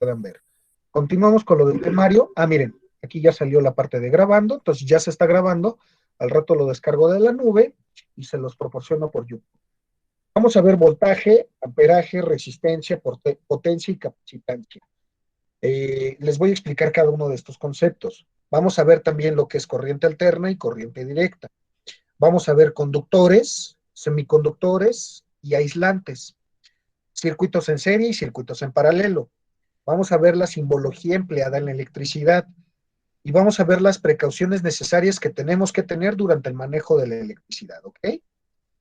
puedan ver. Continuamos con lo del temario. Ah, miren, aquí ya salió la parte de grabando, entonces ya se está grabando. Al rato lo descargo de la nube y se los proporciono por YouTube. Vamos a ver voltaje, amperaje, resistencia, potencia y capacitancia. Les voy a explicar cada uno de estos conceptos. Vamos a ver también lo que es corriente alterna y corriente directa. Vamos a ver conductores, semiconductores y aislantes, circuitos en serie y circuitos en paralelo. Vamos a ver la simbología empleada en la electricidad y vamos a ver las precauciones necesarias que tenemos que tener durante el manejo de la electricidad, ¿ok?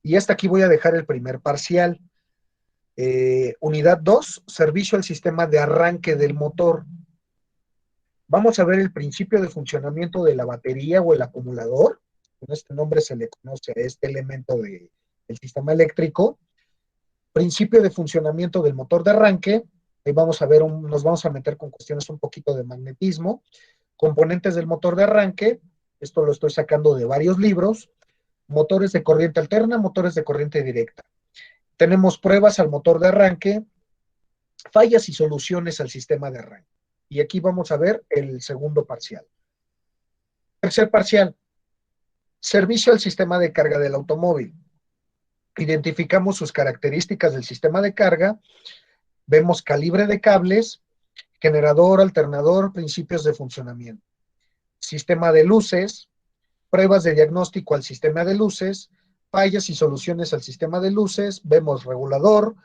Y hasta aquí voy a dejar el primer parcial. Unidad 2, servicio al sistema de arranque del motor. Vamos a ver el principio de funcionamiento de la batería o el acumulador. Con este nombre se le conoce a este elemento del sistema eléctrico. Principio de funcionamiento del motor de arranque. Ahí vamos a ver, nos vamos a meter con cuestiones un poquito de magnetismo. Componentes del motor de arranque. Esto lo estoy sacando de varios libros. Motores de corriente alterna, motores de corriente directa. Tenemos pruebas al motor de arranque, fallas y soluciones al sistema de arranque. Y aquí vamos a ver el segundo parcial. Tercer parcial, servicio al sistema de carga del automóvil. Identificamos sus características del sistema de carga, vemos calibre de cables, generador, alternador, principios de funcionamiento. Sistema de luces, pruebas de diagnóstico al sistema de luces, fallas y soluciones al sistema de luces, vemos regulador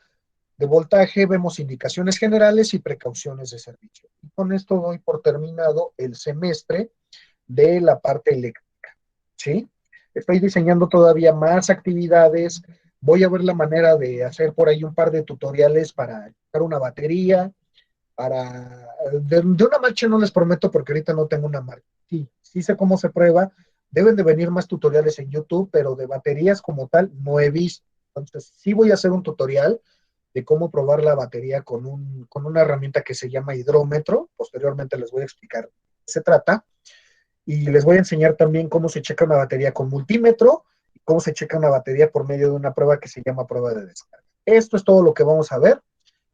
de voltaje, vemos indicaciones generales y precauciones de servicio. Y con esto doy por terminado el semestre de la parte eléctrica, ¿sí? Estoy diseñando todavía más actividades, voy a ver la manera de hacer por ahí un par de tutoriales para quitar una batería, de una marcha no les prometo porque ahorita no tengo una marcha. Sí, sí sé cómo se prueba, deben de venir más tutoriales en YouTube, pero de baterías como tal no he visto. Entonces sí voy a hacer un tutorial de cómo probar la batería con una herramienta que se llama hidrómetro. Posteriormente les voy a explicar de qué se trata. Y les voy a enseñar también cómo se checa una batería con multímetro y cómo se checa una batería por medio de una prueba que se llama prueba de descarga. Esto es todo lo que vamos a ver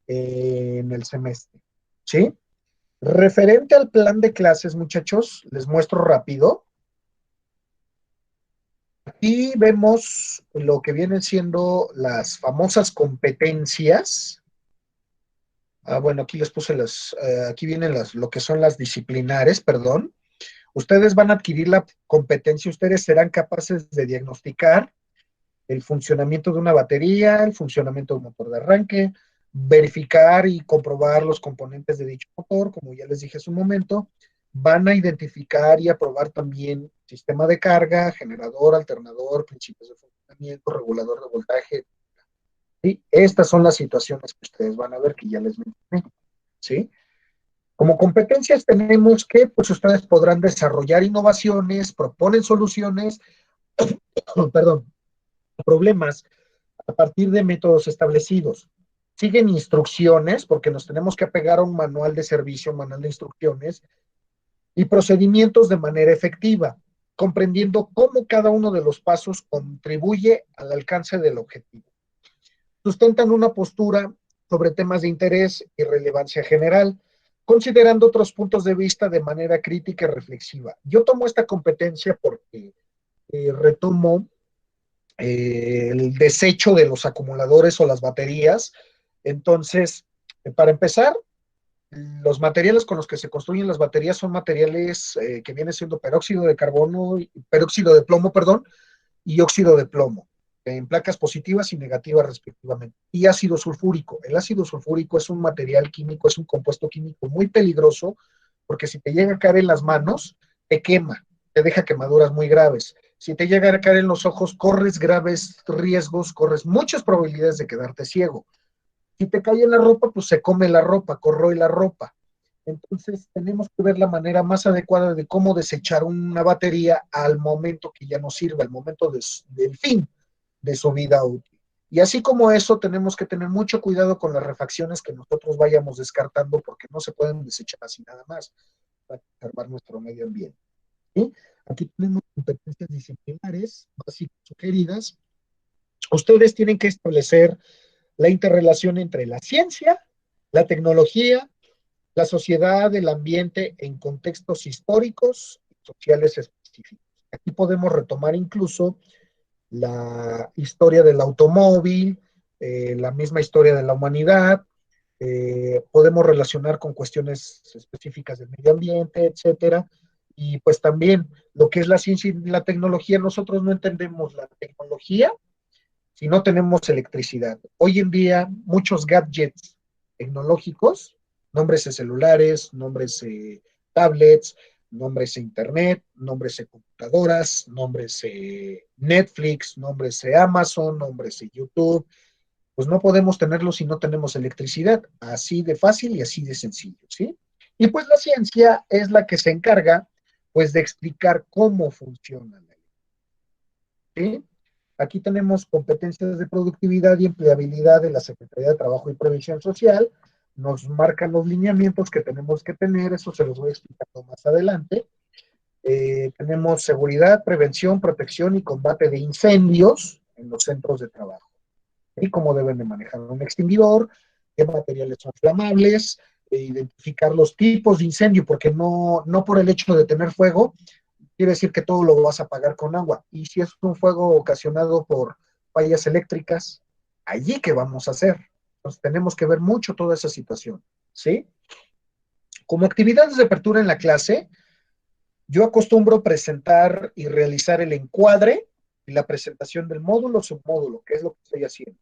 en el semestre. ¿Sí? Referente al plan de clases, muchachos, les muestro rápido. Aquí vemos lo que vienen siendo las famosas competencias. Bueno, aquí les puse aquí vienen lo que son las disciplinares, perdón. Ustedes van a adquirir la competencia, ustedes serán capaces de diagnosticar el funcionamiento de una batería, el funcionamiento del motor de arranque, verificar y comprobar los componentes de dicho motor, como ya les dije hace un momento, van a identificar y aprobar también sistema de carga, generador, alternador, principios de funcionamiento, regulador de voltaje. ¿Sí? Estas son las situaciones que ustedes van a ver que ya les mencioné. ¿Sí? Como competencias tenemos que, pues ustedes podrán desarrollar innovaciones, proponen soluciones, perdón, problemas a partir de métodos establecidos. Siguen instrucciones, porque nos tenemos que apegar a un manual de servicio, un manual de instrucciones, y procedimientos de manera efectiva, comprendiendo cómo cada uno de los pasos contribuye al alcance del objetivo. Sustentan una postura sobre temas de interés y relevancia general, considerando otros puntos de vista de manera crítica y reflexiva. Yo tomo esta competencia porque retomo el desecho de los acumuladores o las baterías. Entonces, para empezar, los materiales con los que se construyen las baterías son materiales que vienen siendo peróxido de carbono, peróxido de plomo, perdón, y óxido de plomo, en placas positivas y negativas respectivamente. Y ácido sulfúrico. El ácido sulfúrico es un material químico, es un compuesto químico muy peligroso, porque si te llega a caer en las manos, te quema, te deja quemaduras muy graves. Si te llega a caer en los ojos, corres graves riesgos, corres muchas probabilidades de quedarte ciego. Si te cae en la ropa, pues se come la ropa, corroe la ropa. Entonces tenemos que ver la manera más adecuada de cómo desechar una batería al momento que ya no sirve, al momento del fin de su vida útil. Y así como eso, tenemos que tener mucho cuidado con las refacciones que nosotros vayamos descartando porque no se pueden desechar así nada más para conservar nuestro medio ambiente. ¿Sí? Aquí tenemos competencias disciplinares básicas sugeridas. Ustedes tienen que establecer la interrelación entre la ciencia, la tecnología La sociedad, el ambiente en contextos históricos y sociales específicos. Aquí podemos retomar incluso la historia del automóvil, la misma historia de la humanidad, podemos relacionar con cuestiones específicas del medio ambiente, etcétera. Y pues también lo que es la ciencia y la tecnología, nosotros no entendemos la tecnología si no tenemos electricidad. Hoy en día, muchos gadgets tecnológicos, nombres de celulares, nombres de tablets, nombres de internet, nombres de computadoras, nombres de Netflix, nombres de Amazon, nombres de YouTube, pues no podemos tenerlos si no tenemos electricidad, así de fácil y así de sencillo, ¿sí? Y pues la ciencia es la que se encarga, pues, de explicar cómo funciona la electricidad, ¿sí? Aquí tenemos competencias de productividad y empleabilidad de la Secretaría de Trabajo y Previsión Social, nos marcan los lineamientos que tenemos que tener, eso se los voy explicando más adelante. Tenemos seguridad, prevención, protección y combate de incendios en los centros de trabajo y cómo deben de manejar un extinguidor, qué materiales son flamables, identificar los tipos de incendio, porque no por el hecho de tener fuego quiere decir que todo lo vas a apagar con agua. Y si es un fuego ocasionado por fallas eléctricas, allí qué vamos a hacer. Entonces tenemos que ver mucho toda esa situación, ¿sí? Como actividades de apertura en la clase, yo acostumbro presentar y realizar el encuadre y la presentación del módulo submódulo, que es lo que estoy haciendo.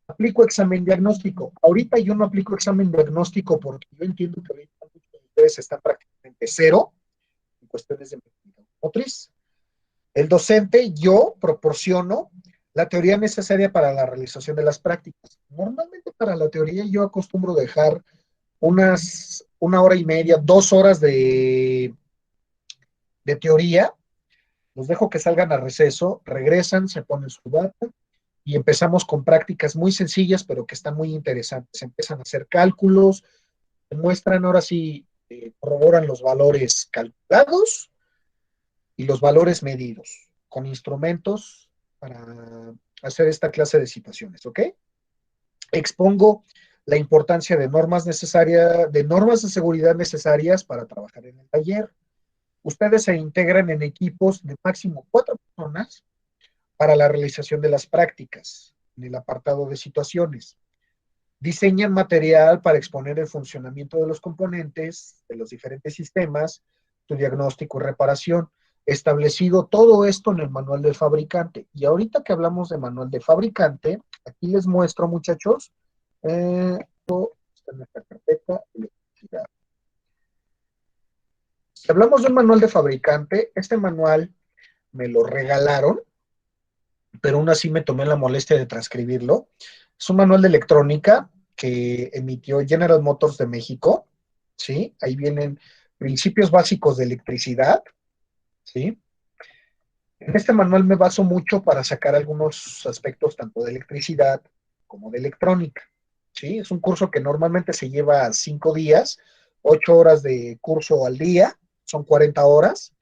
Aplico examen diagnóstico. Ahorita yo no aplico examen diagnóstico porque yo entiendo que ahorita muchos de ustedes están prácticamente cero en cuestiones de medicina motriz. El docente, yo proporciono la teoría necesaria para la realización de las prácticas. Normalmente para la teoría yo acostumbro dejar una hora y media, 2 horas de teoría, los dejo que salgan a receso, regresan, se ponen su data y empezamos con prácticas muy sencillas, pero que están muy interesantes. Empiezan a hacer cálculos, muestran ahora sí, corroboran los valores calculados y los valores medidos con instrumentos para hacer esta clase de situaciones, ¿ok? Expongo la importancia de normas necesarias, de normas de seguridad necesarias para trabajar en el taller. Ustedes se integran en equipos de máximo 4 personas para la realización de las prácticas en el apartado de situaciones. Diseñan material para exponer el funcionamiento de los componentes, de los diferentes sistemas, su diagnóstico y reparación. Establecido todo esto en el manual del fabricante. Y ahorita que hablamos de manual de fabricante, aquí les muestro, muchachos, está en esta carpeta, electricidad. Si hablamos de un manual de fabricante, este manual me lo regalaron, pero aún así me tomé la molestia de transcribirlo. Es un manual de electrónica que emitió General Motors de México, ¿sí? Ahí vienen principios básicos de electricidad, ¿sí? En este manual me baso mucho para sacar algunos aspectos tanto de electricidad como de electrónica, ¿sí? Es un curso que normalmente se lleva 5 días, 8 horas de curso al día, son 40 horas.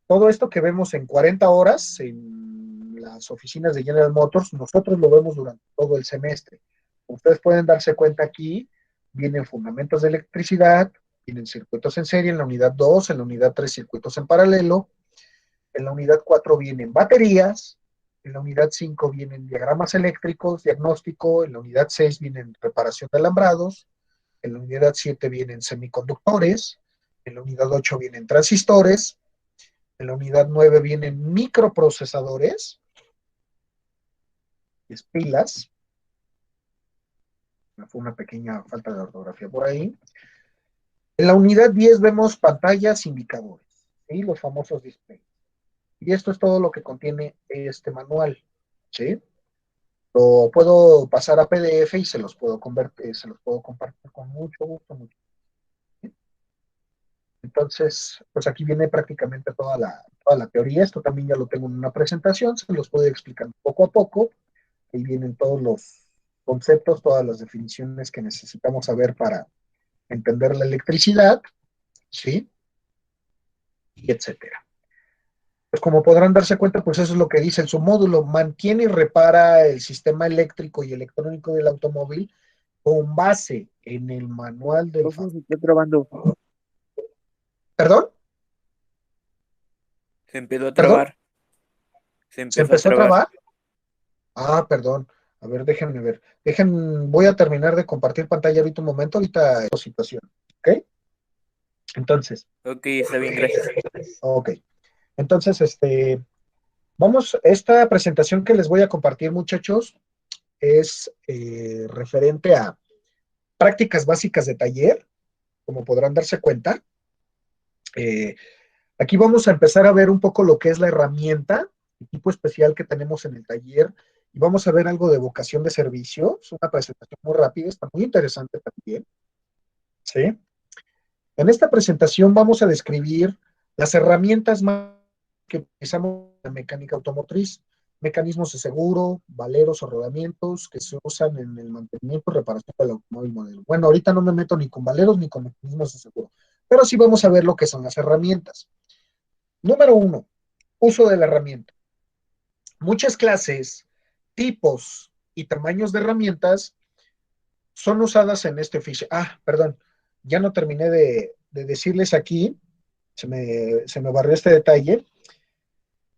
Todo esto que vemos en 40 horas en las oficinas de General Motors, nosotros lo vemos durante todo el semestre. Ustedes pueden darse cuenta aquí, vienen fundamentos de electricidad, vienen circuitos en serie en la unidad 2, en la unidad 3 circuitos en paralelo, en la unidad 4 vienen baterías, en la unidad 5 vienen diagramas eléctricos, diagnóstico, en la unidad 6 vienen reparación de alambrados, en la unidad 7 vienen semiconductores, en la unidad 8 vienen transistores, en la unidad 9 vienen microprocesadores, es pilas, fue una pequeña falta de ortografía por ahí. En la unidad 10 vemos pantallas, indicadores, ¿sí? Los famosos displays. Y esto es todo lo que contiene este manual, ¿sí? Lo puedo pasar a PDF y se los puedo convertir, se los puedo compartir con mucho gusto. Mucho. Entonces, pues aquí viene prácticamente toda la teoría. Esto también ya lo tengo en una presentación, se los puedo explicar poco a poco. Ahí vienen todos los conceptos, todas las definiciones que necesitamos saber para entender la electricidad, ¿sí? Y etcétera. Pues como podrán darse cuenta, pues eso es lo que dice en su módulo, mantiene y repara el sistema eléctrico y electrónico del automóvil con base en el manual del Profe, se está trabando. ¿Perdón? Se empezó a ¿Perdón? trabar. Se ¿Se empezó a empezó a trabar. trabar? Ah, perdón. A ver, déjenme ver. Voy a terminar de compartir pantalla ahorita un momento, ahorita situación. ¿Ok? Entonces, Ok, está bien, gracias. ok. Entonces, esta presentación que les voy a compartir, muchachos, es referente a prácticas básicas de taller, como podrán darse cuenta. Eh, Aquí vamos a empezar a ver un poco lo que es la herramienta, el tipo especial que tenemos en el taller, y vamos a ver algo de vocación de servicio. Es una presentación muy rápida, está muy interesante también. ¿Sí? En esta presentación vamos a describir las herramientas más que utilizamos en la mecánica automotriz, mecanismos de seguro, valeros o rodamientos que se usan en el mantenimiento y reparación del automóvil modelo. Bueno, ahorita no me meto ni con valeros ni con mecanismos de seguro, pero sí vamos a ver lo que son las herramientas. Número uno, uso de la herramienta. Muchas clases, tipos y tamaños de herramientas son usadas en este oficio. Ah, perdón, ya no terminé de decirles aquí, se me barrió este detalle.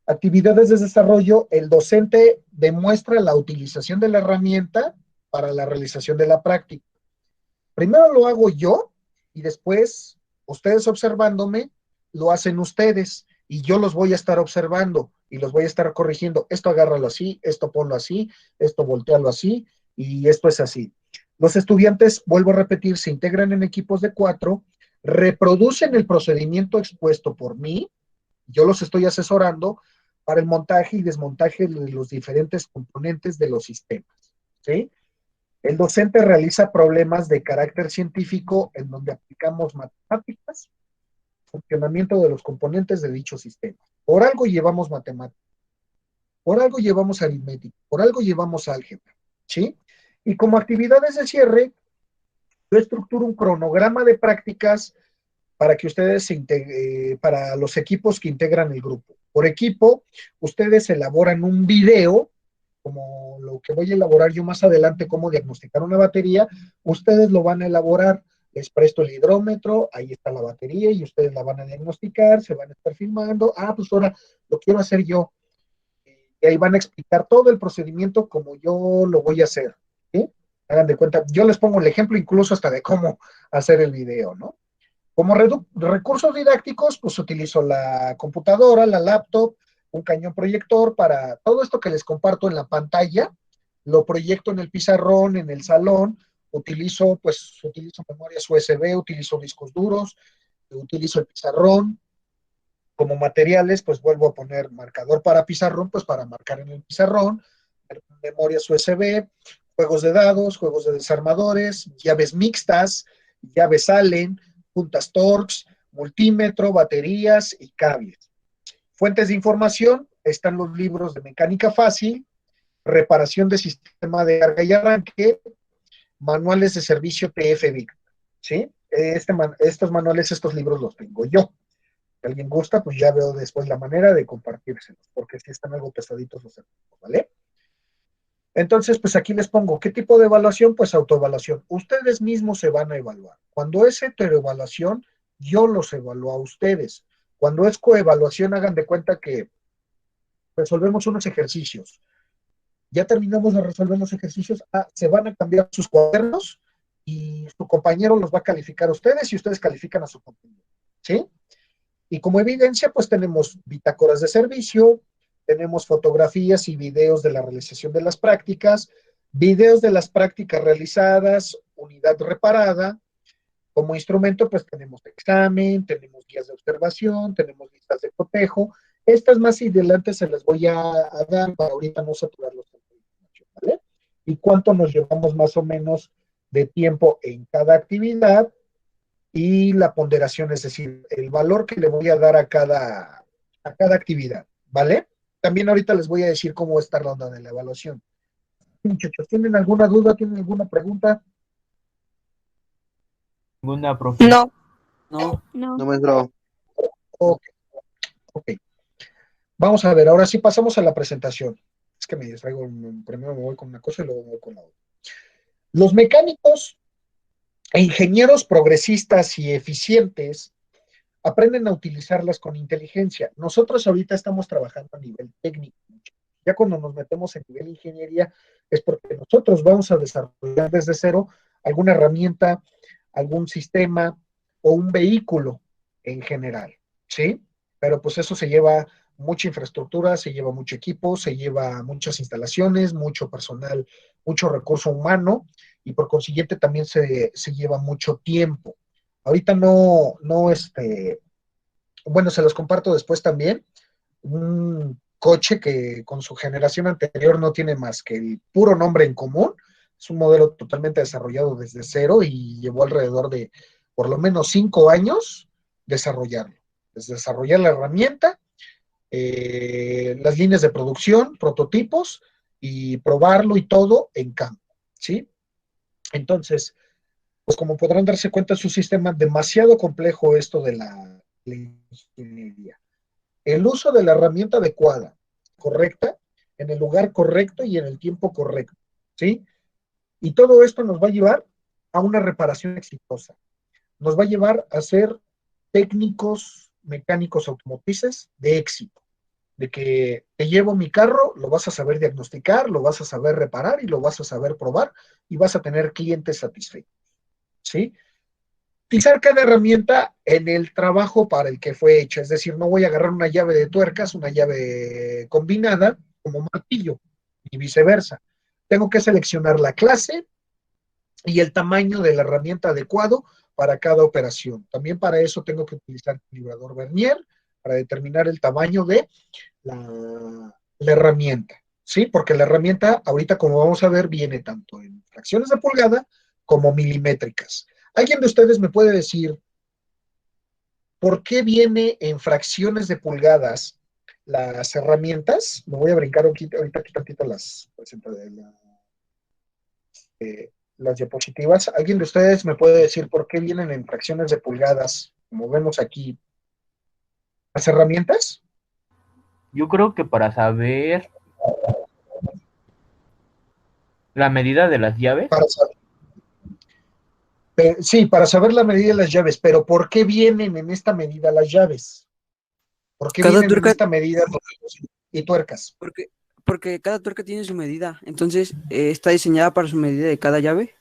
Actividades de desarrollo, el docente demuestra la utilización de la herramienta para la realización de la práctica. Primero lo hago yo y después ustedes observándome lo hacen ustedes y yo los voy a estar observando y los voy a estar corrigiendo. Esto agárralo así, esto ponlo así, esto voltealo así y esto es así. Los estudiantes, vuelvo a repetir, se integran en equipos de 4, reproducen el procedimiento expuesto por mí, yo los estoy asesorando para el montaje y desmontaje de los diferentes componentes de los sistemas. ¿Sí? El docente realiza problemas de carácter científico en donde aplicamos matemáticas, funcionamiento de los componentes de dicho sistema. Por algo llevamos matemáticas, por algo llevamos aritmética, por algo llevamos álgebra, ¿sí? Y como actividades de cierre, yo estructuro un cronograma de prácticas para que ustedes para los equipos que integran el grupo. Por equipo, ustedes elaboran un video como lo que voy a elaborar yo más adelante, cómo diagnosticar una batería, ustedes lo van a elaborar, les presto el hidrómetro, ahí está la batería y ustedes la van a diagnosticar, se van a estar filmando, pues ahora lo quiero hacer yo, y ahí van a explicar todo el procedimiento como yo lo voy a hacer, ¿sí? Hagan de cuenta, yo les pongo el ejemplo incluso hasta de cómo hacer el video, ¿no? Como recursos didácticos, pues utilizo la computadora, la laptop, un cañón proyector para todo esto que les comparto en la pantalla, lo proyecto en el pizarrón, en el salón, utilizo memorias USB, utilizo discos duros, utilizo el pizarrón. Como materiales, pues vuelvo a poner marcador para pizarrón, pues para marcar en el pizarrón, memorias USB, juegos de dados, juegos de desarmadores, llaves mixtas, llaves Allen, puntas Torx, multímetro, baterías y cables. Fuentes de información, están los libros de mecánica fácil, reparación de sistema de carga y arranque, manuales de servicio TF-VIC, ¿sí? Estos manuales, estos libros los tengo yo. Si alguien gusta, pues ya veo después la manera de compartírselos, porque si están algo pesaditos los archivos, ¿vale? Entonces, pues aquí les pongo, ¿qué tipo de evaluación? Pues autoevaluación. Ustedes mismos se van a evaluar. Cuando es heteroevaluación, yo los evalúo a ustedes. Cuando es coevaluación, hagan de cuenta que resolvemos unos ejercicios. Ya terminamos de resolver los ejercicios, se van a cambiar sus cuadernos y su compañero los va a calificar a ustedes y ustedes califican a su compañero. ¿Sí? Y como evidencia, pues tenemos bitácoras de servicio, tenemos fotografías y videos de la realización de las prácticas, videos de las prácticas realizadas, unidad reparada. Como instrumento, pues tenemos examen, tenemos guías de observación, tenemos listas de cotejo. Estas más adelante se las voy a dar para ahorita no saturarlos con información, ¿vale? Y cuánto nos llevamos más o menos de tiempo en cada actividad y la ponderación, es decir, el valor que le voy a dar a cada actividad, ¿vale? También ahorita les voy a decir cómo está la onda de la evaluación. Muchachos, ¿tienen alguna duda? ¿Tienen alguna pregunta? Ninguna, profe. No, No. no. No, maestro. Ok, ok. Vamos a ver, ahora sí pasamos a la presentación. Es que me distraigo, primero me voy con una cosa y luego me voy con la otra. Los mecánicos e ingenieros progresistas y eficientes aprenden a utilizarlas con inteligencia. Nosotros ahorita estamos trabajando a nivel técnico. Ya cuando nos metemos en nivel ingeniería es porque nosotros vamos a desarrollar desde cero alguna herramienta, algún sistema o un vehículo en general, ¿sí? Pero pues eso se lleva mucha infraestructura, se lleva mucho equipo, se lleva muchas instalaciones, mucho personal, mucho recurso humano y por consiguiente también se lleva mucho tiempo. Ahorita bueno, se los comparto después también, un coche que con su generación anterior no tiene más que el puro nombre en común. Es un modelo totalmente desarrollado desde cero y llevó alrededor de por lo menos 5 años desarrollarlo. Desarrollar la herramienta, las líneas de producción, prototipos y probarlo y todo en campo, ¿sí? Entonces, pues como podrán darse cuenta, es un sistema demasiado complejo esto de la ingeniería. El uso de la herramienta adecuada, correcta, en el lugar correcto y en el tiempo correcto, ¿sí? Y todo esto nos va a llevar a una reparación exitosa. Nos va a llevar a ser técnicos mecánicos automotrices de éxito, de que te llevo mi carro, lo vas a saber diagnosticar, lo vas a saber reparar y lo vas a saber probar y vas a tener clientes satisfechos, ¿sí? Utilizar cada herramienta en el trabajo para el que fue hecha. Es decir, no voy a agarrar una llave de tuercas, una llave combinada como martillo y viceversa. Tengo que seleccionar la clase y el tamaño de la herramienta adecuado para cada operación. También para eso tengo que utilizar calibrador vernier para determinar el tamaño de la herramienta. ¿Sí? Porque la herramienta, ahorita como vamos a ver, viene tanto en fracciones de pulgada como milimétricas. ¿Alguien de ustedes me puede decir por qué viene en fracciones de pulgadas las herramientas? Me voy a brincar ahorita aquí tantito las diapositivas. ¿Alguien de ustedes me puede decir por qué vienen en fracciones de pulgadas, como vemos aquí, las herramientas? Yo creo que para saber la medida de las llaves, Para saber, sí, para saber la medida de las llaves, pero ¿por qué vienen en esta medida las llaves? ¿Por qué Cada vienen en tuerca, esta medida y tuercas? porque, porque cada tuerca tiene su medida, entonces está diseñada para su medida de cada llave.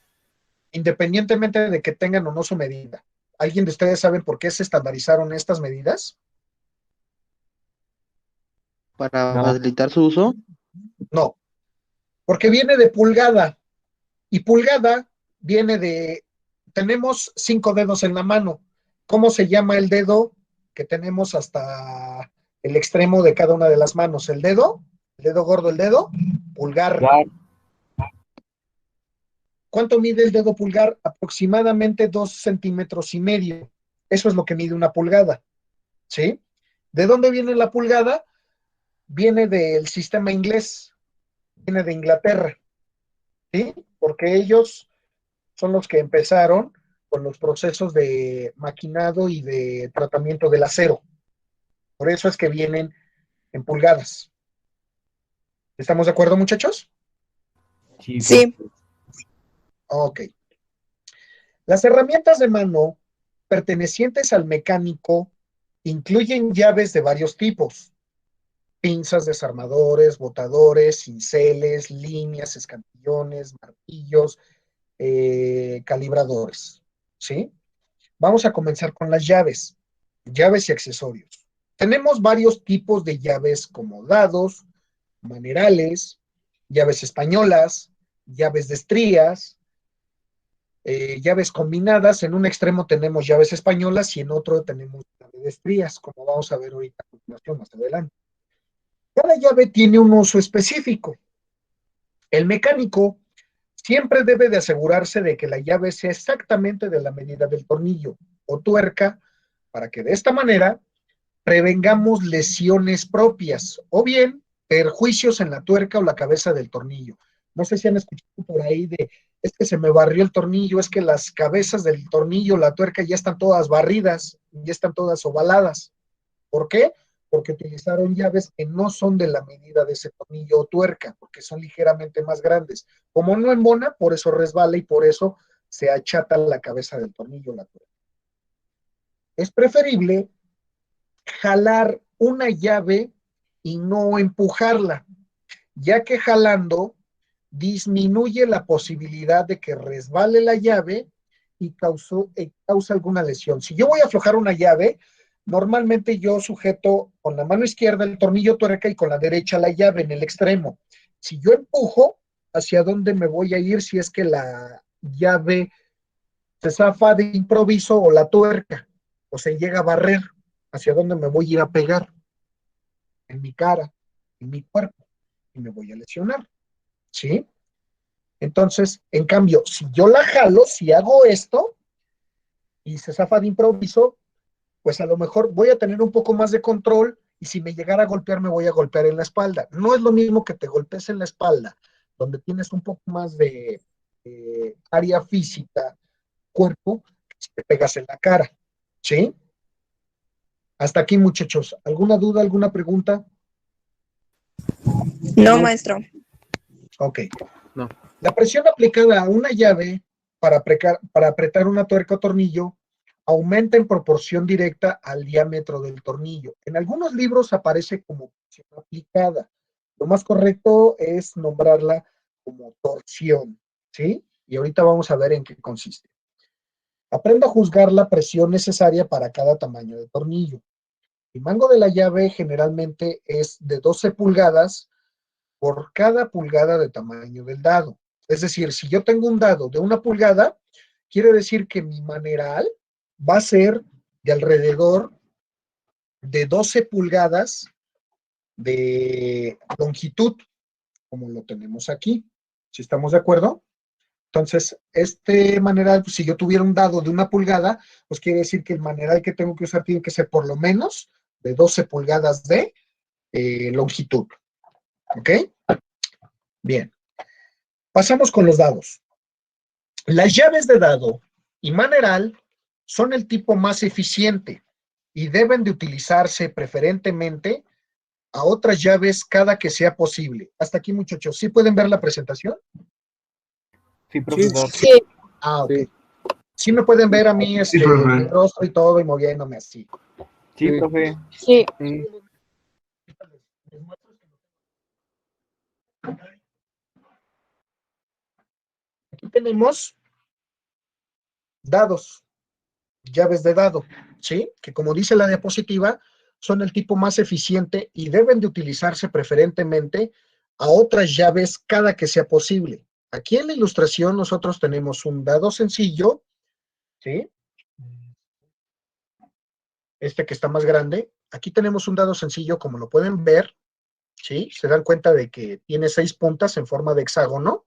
Independientemente de que tengan o no su medida. ¿Alguien de ustedes sabe por qué se estandarizaron estas medidas? Para no. facilitar su uso. No, porque viene de pulgada y pulgada viene tenemos 5 dedos en la mano. ¿Cómo se llama el dedo que tenemos hasta el extremo de cada una de las manos? El dedo gordo, el dedo pulgar. ¿Cuánto mide el dedo pulgar? Aproximadamente 2,5 centímetros. Eso es lo que mide una pulgada, ¿sí? ¿De dónde viene la pulgada? Viene del sistema inglés, viene de Inglaterra, ¿sí? Porque ellos son los que empezaron con los procesos de maquinado y de tratamiento del acero. Por eso es que vienen en pulgadas. ¿Estamos de acuerdo, muchachos? Sí, Sí. Ok. Las herramientas de mano pertenecientes al mecánico incluyen llaves de varios tipos: pinzas, desarmadores, botadores, cinceles, líneas, escantillones, martillos, calibradores, ¿sí? Vamos a comenzar con las llaves y accesorios. Tenemos varios tipos de llaves como dados, manerales, llaves españolas, llaves de estrías, llaves combinadas. En un extremo tenemos llaves españolas y en otro tenemos llaves de estrías, como vamos a ver ahorita a continuación más adelante. Cada llave tiene un uso específico. El mecánico siempre debe de asegurarse de que la llave sea exactamente de la medida del tornillo o tuerca para que de esta manera prevengamos lesiones propias o bien perjuicios en la tuerca o la cabeza del tornillo. No sé si han escuchado por ahí es que se me barrió el tornillo, es que las cabezas del tornillo, la tuerca ya están todas barridas, ya están todas ovaladas. ¿Por qué? porque utilizaron llaves que no son de la medida de ese tornillo o tuerca, porque son ligeramente más grandes. Como no embona, por eso resbala y por eso se achata la cabeza del tornillo o la tuerca. Es preferible jalar una llave y no empujarla, ya que jalando disminuye la posibilidad de que resbale la llave y causa alguna lesión. Si yo voy a aflojar una llave, normalmente yo sujeto con la mano izquierda el tornillo tuerca y con la derecha la llave en el extremo. Si yo empujo, ¿hacia dónde me voy a ir si es que la llave se zafa de improviso o la tuerca o se llega a barrer? ¿Hacia dónde me voy a ir a pegar? En mi cara, en mi cuerpo, y me voy a lesionar, ¿sí? Entonces, en cambio, si yo la jalo, si hago esto y se zafa de improviso, pues a lo mejor voy a tener un poco más de control y si me llegara a golpear, me voy a golpear en la espalda. No es lo mismo que te golpes en la espalda, donde tienes un poco más de área física, cuerpo, que si te pegas en la cara, ¿sí? Hasta aquí, muchachos. ¿Alguna duda, alguna pregunta? No, maestro. Ok. No. La presión aplicada a una llave para apretar una tuerca o tornillo aumenta en proporción directa al diámetro del tornillo. En algunos libros aparece como presión aplicada. Lo más correcto es nombrarla como torsión, ¿sí? Y ahorita vamos a ver en qué consiste. Aprenda a juzgar la presión necesaria para cada tamaño de tornillo. El mango de la llave generalmente es de 12 pulgadas por cada pulgada de tamaño del dado. Es decir, si yo tengo un dado de 1 pulgada, quiere decir que mi maneral va a ser de alrededor de 12 pulgadas de longitud, como lo tenemos aquí. ¿Si estamos de acuerdo? Entonces, este maneral, pues, si yo tuviera un dado de 1 pulgada, pues quiere decir que el maneral que tengo que usar tiene que ser por lo menos de 12 pulgadas de longitud. ¿Ok? Bien. Pasamos con los dados. Las llaves de dado y maneral son el tipo más eficiente y deben de utilizarse preferentemente a otras llaves cada que sea posible. Hasta aquí, muchachos. ¿Sí pueden ver la presentación? Sí, profesor. Sí. Ah, ok. Sí. Sí me pueden ver a mí Sí, profe. el rostro y todo y moviéndome así. Sí, Sí. profe. Sí. Sí. Aquí tenemos dados, llaves de dado, ¿sí? Que como dice la diapositiva, son el tipo más eficiente y deben de utilizarse preferentemente a otras llaves cada que sea posible. Aquí en la ilustración nosotros tenemos un dado sencillo, ¿sí? Este que está más grande. Aquí tenemos un dado sencillo, como lo pueden ver, ¿sí? Se dan cuenta de que tiene 6 puntas en forma de hexágono.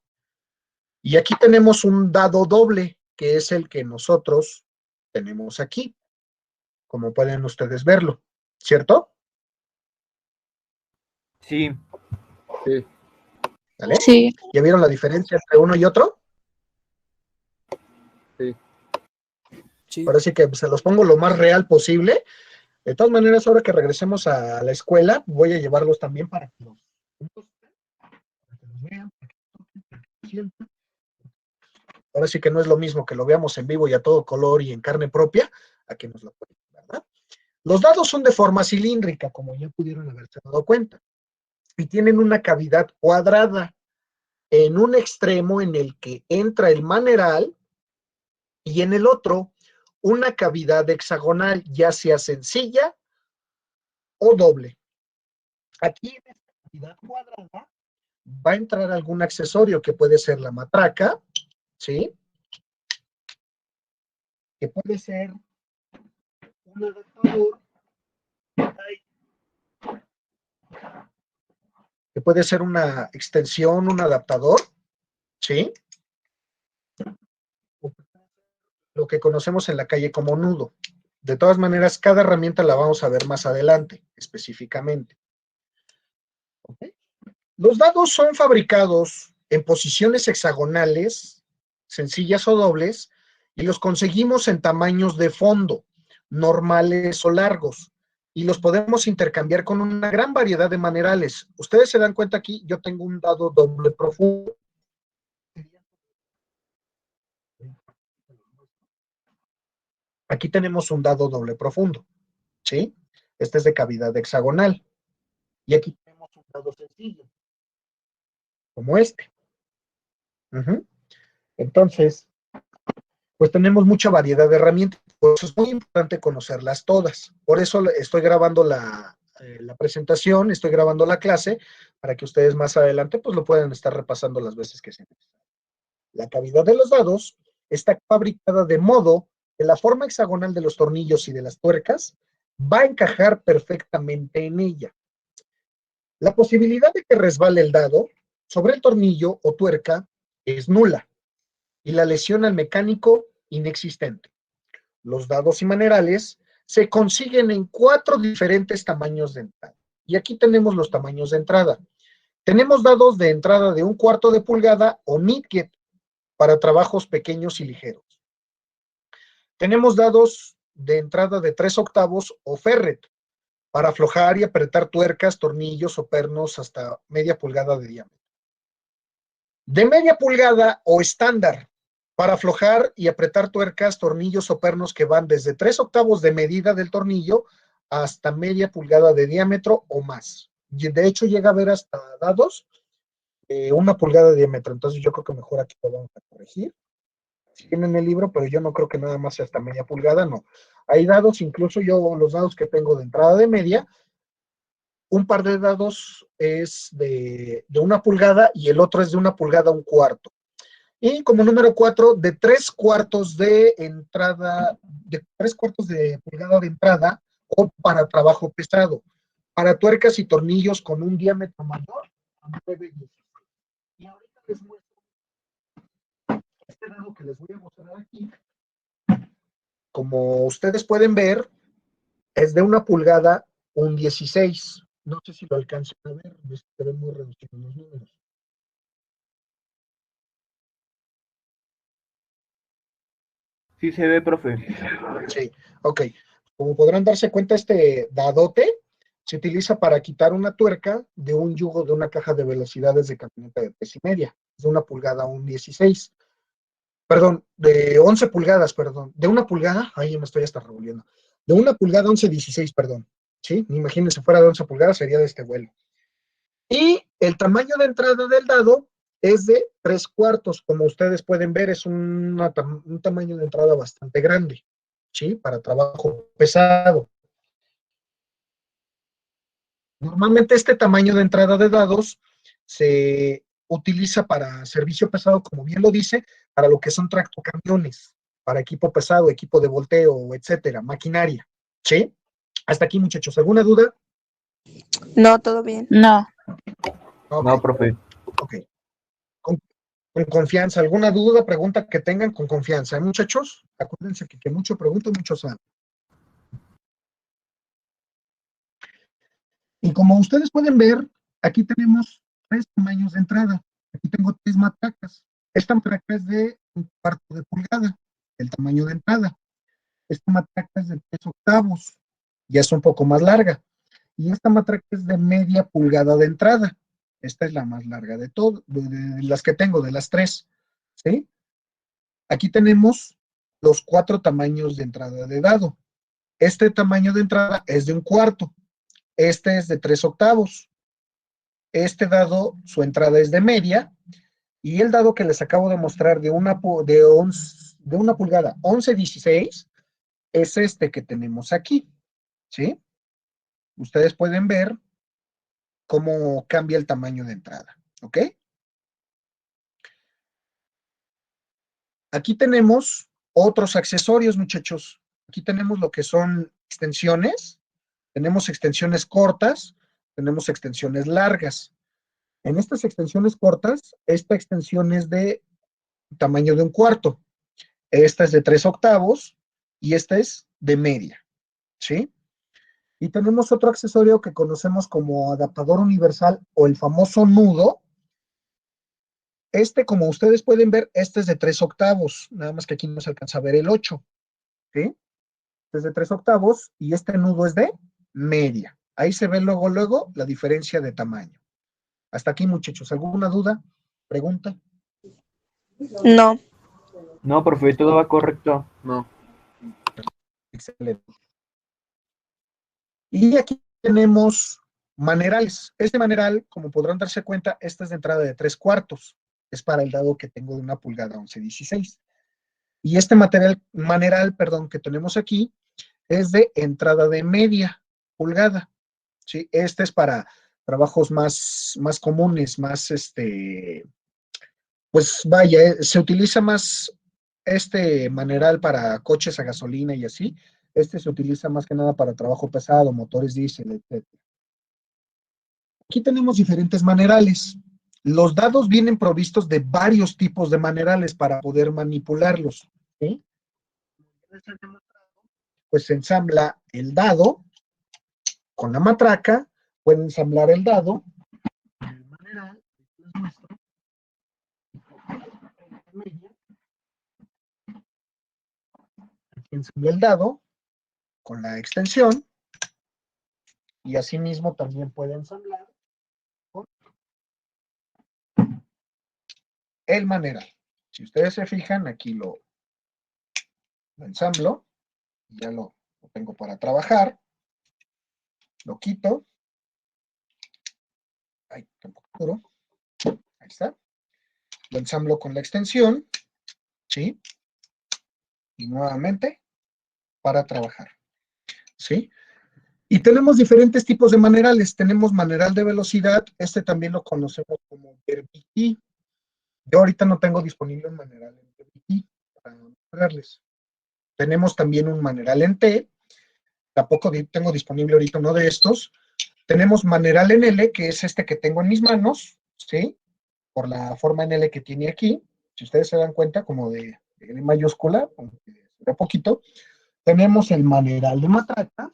Y aquí tenemos un dado doble, que es el que nosotros tenemos aquí, como pueden ustedes verlo, ¿cierto? Sí. Sí. ¿Vale? Sí. ¿Ya vieron la diferencia entre uno y otro? Sí. Ahora sí que se los pongo lo más real posible. De todas maneras, ahora que regresemos a la escuela, voy a llevarlos también para que los vean. Ahora sí que no es lo mismo que lo veamos en vivo y a todo color y en carne propia, a que nos lo pueden, ¿verdad? Los dados son de forma cilíndrica, como ya pudieron haberse dado cuenta, y tienen una cavidad cuadrada en un extremo en el que entra el maneral y en el otro una cavidad hexagonal, ya sea sencilla o doble. Aquí en esta cavidad cuadrada va a entrar algún accesorio que puede ser la matraca, ¿sí? Que puede ser un adaptador, que puede ser una extensión, un adaptador, ¿sí? Lo que conocemos en la calle como nudo. De todas maneras, cada herramienta la vamos a ver más adelante, específicamente. ¿Okay? Los dados son fabricados en posiciones hexagonales, sencillas o dobles, y los conseguimos en tamaños de fondo, normales o largos. y los podemos intercambiar con una gran variedad de manerales. Ustedes se dan cuenta aquí, yo tengo un dado doble profundo. Aquí tenemos un dado doble profundo, ¿sí? Este es de cavidad hexagonal. Y aquí tenemos un dado sencillo, como este. Entonces, pues tenemos mucha variedad de herramientas. Por eso es muy importante conocerlas todas. Por eso estoy grabando la presentación, estoy grabando la clase, para que ustedes más adelante pues lo puedan estar repasando las veces que se necesiten. La cavidad de los dados está fabricada de modo que la forma hexagonal de los tornillos y de las tuercas va a encajar perfectamente en ella. La posibilidad de que resbale el dado sobre el tornillo o tuerca es nula y la lesión al mecánico inexistente. Los dados y manerales se consiguen en 4 diferentes tamaños de entrada. Y aquí tenemos los tamaños de entrada. Tenemos dados de entrada de 1/4 de pulgada o midget para trabajos pequeños y ligeros. Tenemos dados de entrada de 3/8 o ferret para aflojar y apretar tuercas, tornillos o pernos hasta media pulgada de diámetro. De media pulgada o estándar para aflojar y apretar tuercas, tornillos o pernos que van desde 3/8 de medida del tornillo hasta media pulgada de diámetro o más. Y de hecho llega a haber hasta dados de 1 pulgada de diámetro. Entonces yo creo que mejor aquí lo vamos a corregir. Si tienen el libro, pero yo no creo que nada más sea hasta media pulgada, no. Hay dados, incluso yo los dados que tengo de entrada de media, un par de dados es de 1 pulgada y el otro es de 1 pulgada 1/4. Y como número 4, de 3/4 de entrada, de 3/4 de pulgada de entrada o para trabajo pesado, para tuercas y tornillos con un diámetro mayor a 9,16. Y ahorita les muestro este dado que les voy a mostrar aquí. Como ustedes pueden ver, es de 1 pulgada 1,16. No sé si lo alcancen a ver, se ven muy reducidos los números. Sí se ve, profe. Sí, ok. Como podrán darse cuenta, este dadote se utiliza para quitar una tuerca de un yugo de una caja de velocidades de camioneta de 3,5. Es de 1 pulgada 1,16. Perdón, de 11 pulgadas, perdón. De 1 pulgada, ahí me estoy hasta revolviendo. De 1 pulgada 11,16, perdón. ¿Sí? Imagínense, fuera de 11 pulgadas sería de este vuelo. Y el tamaño de entrada del dado es de 3/4. Como ustedes pueden ver, es un tamaño de entrada bastante grande, ¿sí? Para trabajo pesado. Normalmente este tamaño de entrada de dados se utiliza para servicio pesado, como bien lo dice, para lo que son tractocamiones, para equipo pesado, equipo de volteo, etcétera, maquinaria, ¿sí? Hasta aquí, muchachos. ¿Alguna duda? No, todo bien. No. Ok, No, profe. ok. Con confianza. ¿Alguna duda, pregunta que tengan con confianza? Muchachos, acuérdense que mucho pregunto, mucho saben. Y como ustedes pueden ver, aquí tenemos 3 tamaños de entrada. Aquí tengo 3 matracas. Esta matraca es de 1/4 de pulgada, el tamaño de entrada. Esta matraca es de 3/8, ya es un poco más larga. Y esta matraca es de media pulgada de entrada. Esta es la más larga de todas, de las que tengo, de las 3. ¿Sí? Aquí tenemos los 4 tamaños de entrada de dado. Este tamaño de entrada es de 1/4. Este es de 3/8. Este dado, su entrada es de media. Y el dado que les acabo de mostrar de una pulgada 11,16 es este que tenemos aquí. ¿Sí? Ustedes pueden ver cómo cambia el tamaño de entrada. ¿Ok? Aquí tenemos otros accesorios, muchachos. Aquí tenemos lo que son extensiones. Tenemos extensiones cortas, tenemos extensiones largas. En estas extensiones cortas, esta extensión es de tamaño de 1/4. Esta es de 3/8 y esta es de media. ¿Sí? Y tenemos otro accesorio que conocemos como adaptador universal o el famoso nudo. Como ustedes pueden ver, este es de 3/8, nada más que aquí no se alcanza a ver el 8. ¿Sí? Este es de 3/8 y este nudo es de media. Ahí se ve luego la diferencia de tamaño. Hasta aquí, muchachos. ¿Alguna duda? ¿Pregunta? No. No, profe, todo va correcto. No. Excelente. Y aquí tenemos manerales. Este maneral, como podrán darse cuenta, esta es de entrada de 3/4. Es para el dado que tengo de 1 pulgada 11/16. Y este maneral, que tenemos aquí es de entrada de media pulgada. ¿Sí? Este es para trabajos más comunes, pues vaya, se utiliza más este maneral para coches a gasolina y así. Este se utiliza más que nada para trabajo pesado, motores diésel, etc. Aquí tenemos diferentes manerales. Los dados vienen provistos de varios tipos de manerales para poder manipularlos. ¿Sí? Pues se ensambla el dado con la matraca, pueden ensamblar el dado, el maneral, aquí ensambla el dado con la extensión, y asimismo también puede ensamblar con el maneral. Si ustedes se fijan, aquí lo ensamblo, ya lo tengo para trabajar, lo quito, ahí está un poco duro, ahí está, lo ensamblo con la extensión, ¿sí? Y nuevamente para trabajar, ¿sí? Y tenemos diferentes tipos de manerales. Tenemos maneral de velocidad, este también lo conocemos como Verbiti. Yo ahorita no tengo disponible un maneral en Verbiti para mostrarles. Tenemos también un maneral en T, tampoco tengo disponible ahorita uno de estos. Tenemos maneral en L, que es este que tengo en mis manos, ¿sí? Por la forma en L que tiene aquí. Si ustedes se dan cuenta, como de L mayúscula, aunque se ve poquito. Tenemos el maneral de matraca,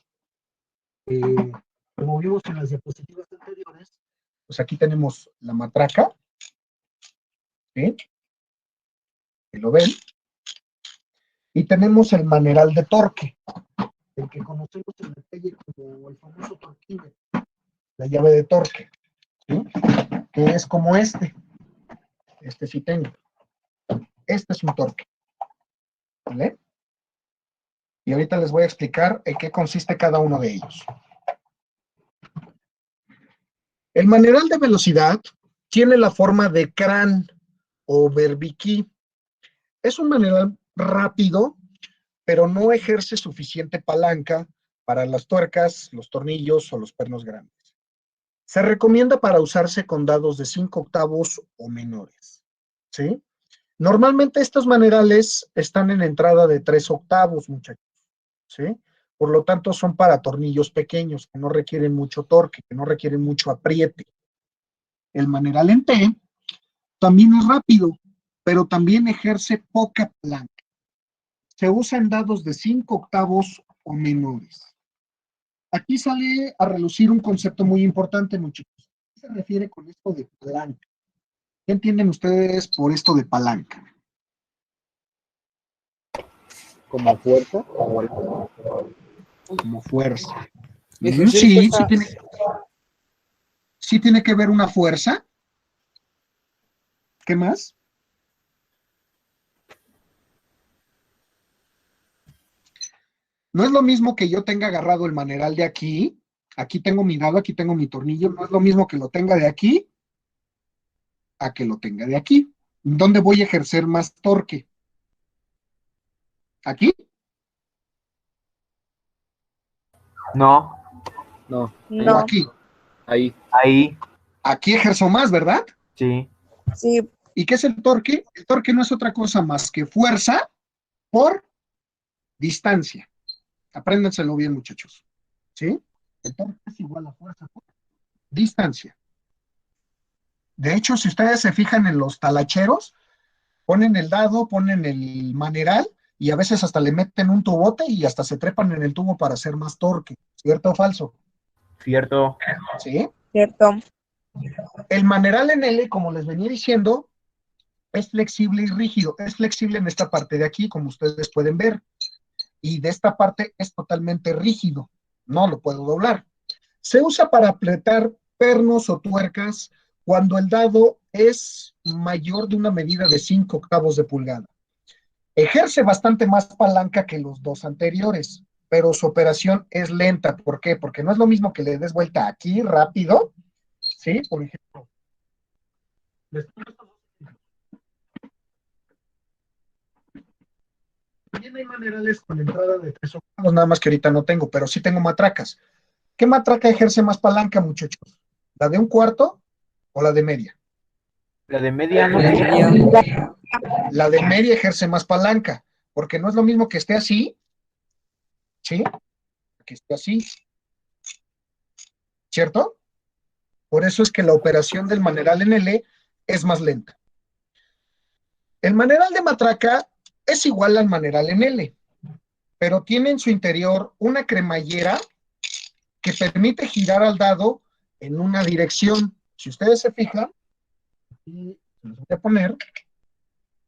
como vimos en las diapositivas anteriores, pues aquí tenemos la matraca, ¿sí? Que lo ven. Y tenemos el maneral de torque, el que conocemos en la calle como el famoso torquímetro, la llave de torque, ¿sí? Que es como este. Este sí tengo. Este es un torque, ¿vale? Y ahorita les voy a explicar en qué consiste cada uno de ellos. El maneral de velocidad tiene la forma de crán o berbiquí. Es un maneral rápido, pero no ejerce suficiente palanca para las tuercas, los tornillos o los pernos grandes. Se recomienda para usarse con dados de 5/8 o menores, ¿sí? Normalmente estos manerales están en entrada de 3/8, muchachos, ¿sí? Por lo tanto, son para tornillos pequeños, que no requieren mucho torque, que no requieren mucho apriete. El maneral en T también es rápido, pero también ejerce poca palanca. Se usa en dados de 5/8 o menores. Aquí sale a relucir un concepto muy importante, muchachos. ¿Qué se refiere con esto de palanca? ¿Qué entienden ustedes por esto de palanca? ¿Como fuerza? Como fuerza. Ejercer Sí, fuerza. sí tiene que ver una fuerza. ¿Qué más? No es lo mismo que yo tenga agarrado el maneral de aquí. Aquí tengo mi dado, aquí tengo mi tornillo. No es lo mismo que lo tenga de aquí a que lo tenga de aquí. ¿Dónde voy a ejercer más torque? ¿Aquí? No. No. ¿O No. aquí? Ahí. Ahí. Aquí ejerzo más, ¿verdad? Sí. Sí. ¿Y qué es el torque? El torque no es otra cosa más que fuerza por distancia. Apréndanselo bien, muchachos. ¿Sí? El torque es igual a fuerza por distancia. De hecho, si ustedes se fijan en los talacheros, ponen el dado, ponen el maneral y a veces hasta le meten un tubote y hasta se trepan en el tubo para hacer más torque. ¿Cierto o falso? Cierto. ¿Sí? Cierto. El maneral en L, como les venía diciendo, es flexible y rígido. Es flexible en esta parte de aquí, como ustedes pueden ver. Y de esta parte es totalmente rígido. no lo puedo doblar. Se usa para apretar pernos o tuercas cuando el dado es mayor de una medida de 5/8 de pulgada. Ejerce bastante más palanca que los dos anteriores, pero su operación es lenta. ¿Por qué? Porque no es lo mismo que le des vuelta aquí rápido, ¿sí? Por ejemplo, también hay manerales con entrada de 3/8, nada más que ahorita no tengo, pero sí tengo matracas. ¿Qué matraca ejerce más palanca, muchachos? ¿La de 1/4 o la de media? La de media no. Media. La de media ejerce más palanca, porque no es lo mismo que esté así, ¿sí? Que esté así, ¿cierto? Por eso es que la operación del maneral en L es más lenta. El maneral de matraca es igual al maneral en L, pero tiene en su interior una cremallera que permite girar al dado en una dirección. Si ustedes se fijan, aquí les voy a poner,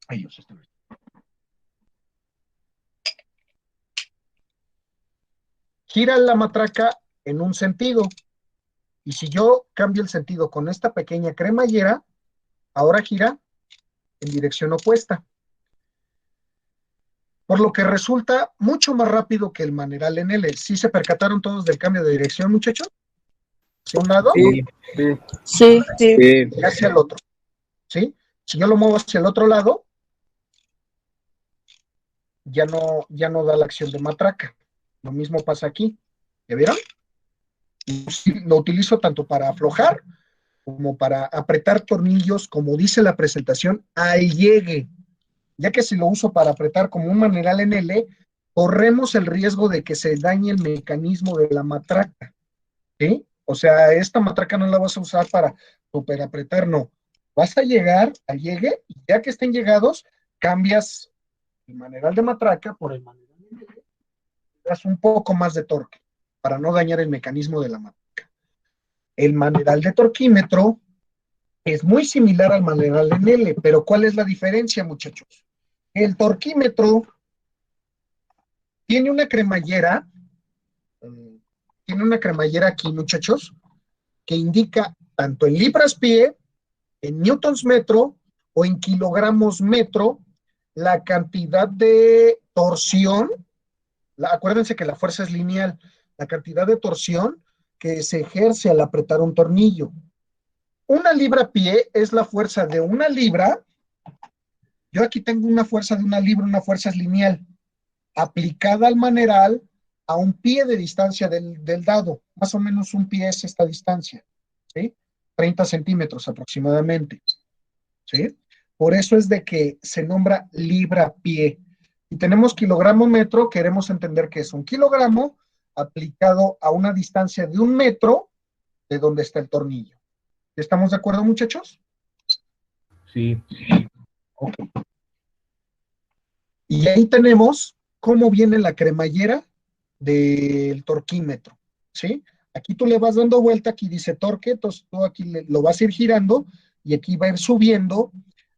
ahí os estoy. Gira la matraca en un sentido, y si yo cambio el sentido con esta pequeña cremallera, ahora gira en dirección opuesta, por lo que resulta mucho más rápido que el maneral en L. ¿Sí se percataron todos del cambio de dirección, muchachos? Hacia un lado Sí, sí, Sí, sí. sí. y hacia el otro, ¿sí? Si yo lo muevo hacia el otro lado, ya no da la acción de matraca. Lo mismo pasa aquí. ¿Ya vieron? Lo utilizo tanto para aflojar como para apretar tornillos, como dice la presentación, al llegue. Ya que si lo uso para apretar como un maneral en L, corremos el riesgo de que se dañe el mecanismo de la matraca, ¿sí? O sea, esta matraca no la vas a usar para super apretar, no. Vas a llegar al llegue y ya que estén llegados, cambias el maneral de matraca por el maneral en L, das un poco más de torque para no dañar el mecanismo de la matraca. El maneral de torquímetro es muy similar al maneral en L, pero ¿cuál es la diferencia, muchachos? El torquímetro tiene una cremallera, eh, tiene una cremallera aquí, muchachos, que indica tanto en libras-pie, en newtons metro o en kilogramos metro la cantidad de torsión. Acuérdense que la fuerza es lineal, la cantidad de torsión que se ejerce al apretar un tornillo. Una libra-pie es la fuerza de una libra. Yo aquí tengo una fuerza de una libra, una fuerza es lineal, aplicada al maneral a un pie de distancia del dado. Más o menos un pie es esta distancia, ¿sí? 30 centímetros aproximadamente, ¿sí? Por eso es de que se nombra libra-pie. Y tenemos kilogramo-metro, queremos entender que es un kilogramo aplicado a una distancia de 1 metro de donde está el tornillo. ¿Estamos de acuerdo, muchachos? Sí. Ok. Y ahí tenemos cómo viene la cremallera del torquímetro, ¿sí? Aquí tú le vas dando vuelta, aquí dice torque, entonces tú aquí lo vas a ir girando y aquí va a ir subiendo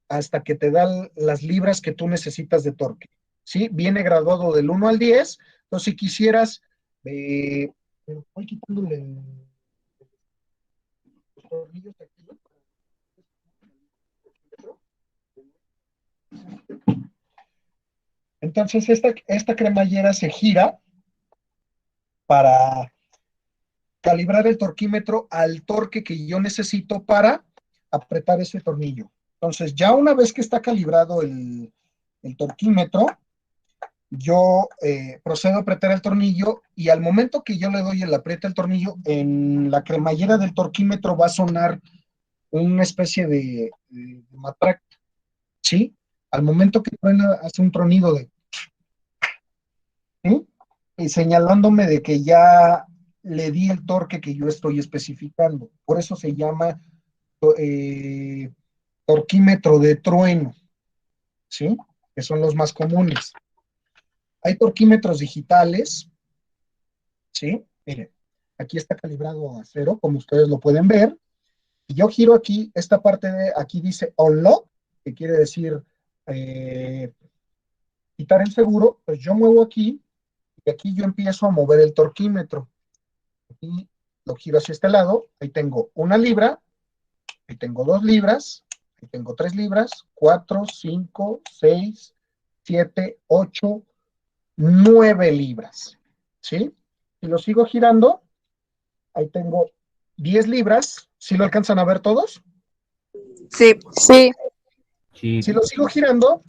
hasta que te da las libras que tú necesitas de torque, ¿sí? Viene graduado del 1 al 10, entonces si quisieras, voy quitándole los tornillos aquí, ¿no? Entonces esta cremallera se gira para calibrar el torquímetro al torque que yo necesito para apretar ese tornillo. Entonces, ya una vez que está calibrado el torquímetro, yo procedo a apretar el tornillo y al momento que yo le doy el aprieta el tornillo, en la cremallera del torquímetro va a sonar una especie de matraca, ¿sí? Al momento que truena, hace un tronido de, ¿sí? Y señalándome de que ya le di el torque que yo estoy especificando. Por eso se llama eh, torquímetro de trueno, ¿sí? Que son los más comunes. Hay torquímetros digitales, ¿sí? Miren, aquí está calibrado a 0, como ustedes lo pueden ver. Y yo giro aquí, esta parte de aquí dice on lock, que quiere decir quitar el seguro, pues yo muevo aquí y aquí yo empiezo a mover el torquímetro. y lo giro hacia este lado, ahí tengo 1 libra, ahí tengo 2 libras, ahí tengo 3 libras, 4, 5, 6, 7, 8, 9 libras, ¿sí? Y lo sigo girando, ahí tengo 10 libras, ¿sí lo alcanzan a ver todos? Sí. Sí. Si lo sigo girando,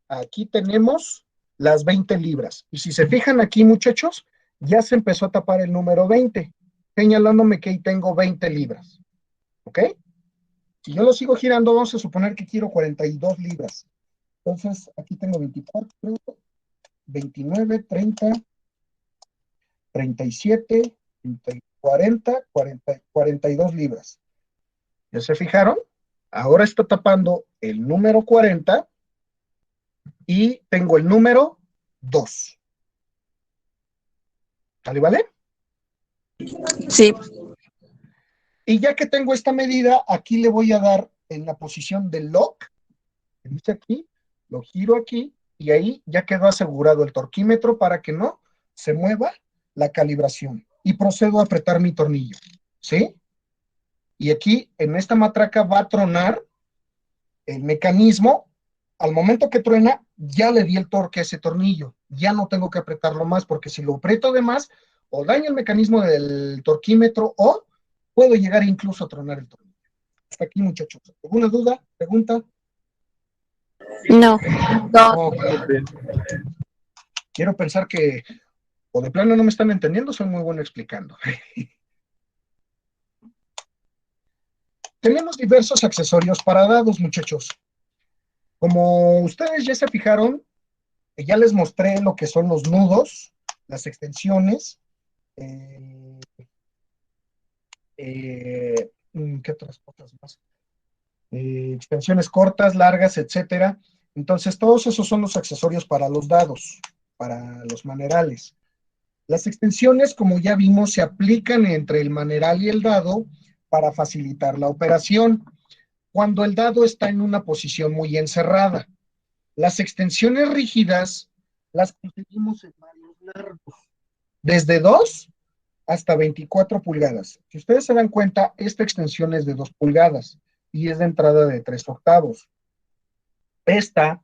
aquí tenemos las 20 libras. Y si se fijan aquí, muchachos, ya se empezó a tapar el número 20, señalándome que ahí tengo 20 libras. ¿Ok? Si yo lo sigo girando, vamos a suponer que quiero 42 libras. Entonces, aquí tengo 24, 29, 30, 37, 40, 42 libras. ¿Ya se fijaron? Ahora está tapando el número 40 y tengo el número 2. ¿Vale, vale? Sí. Y ya que tengo esta medida, aquí le voy a dar en la posición del lock, que dice aquí, lo giro aquí, y ahí ya quedó asegurado el torquímetro para que no se mueva la calibración. Y procedo a apretar mi tornillo, ¿sí? Y aquí, en esta matraca, va a tronar el mecanismo. Al momento que truena, ya le di el torque a ese tornillo. Ya no tengo que apretarlo más, porque si lo aprieto de más, o daña el mecanismo del torquímetro, o puedo llegar incluso a tronar el tornillo. Hasta aquí, muchachos. ¿Alguna duda? ¿Pregunta? No. Ok. Quiero pensar que, o de plano no me están entendiendo, soy muy bueno explicando. Tenemos diversos accesorios para dados, muchachos. Como ustedes ya se fijaron, ya les mostré lo que son los nudos, las extensiones, ¿qué otras cosas más? Extensiones cortas, largas, etcétera. Entonces, todos esos son los accesorios para los dados, para los manerales. Las extensiones, como ya vimos, se aplican entre el maneral y el dado para facilitar la operación. Cuando el dado está en una posición muy encerrada. Las extensiones rígidas las conseguimos en varios largos, desde 2 hasta 24 pulgadas. Si ustedes se dan cuenta, esta extensión es de 2 pulgadas y es de entrada de 3 octavos. Esta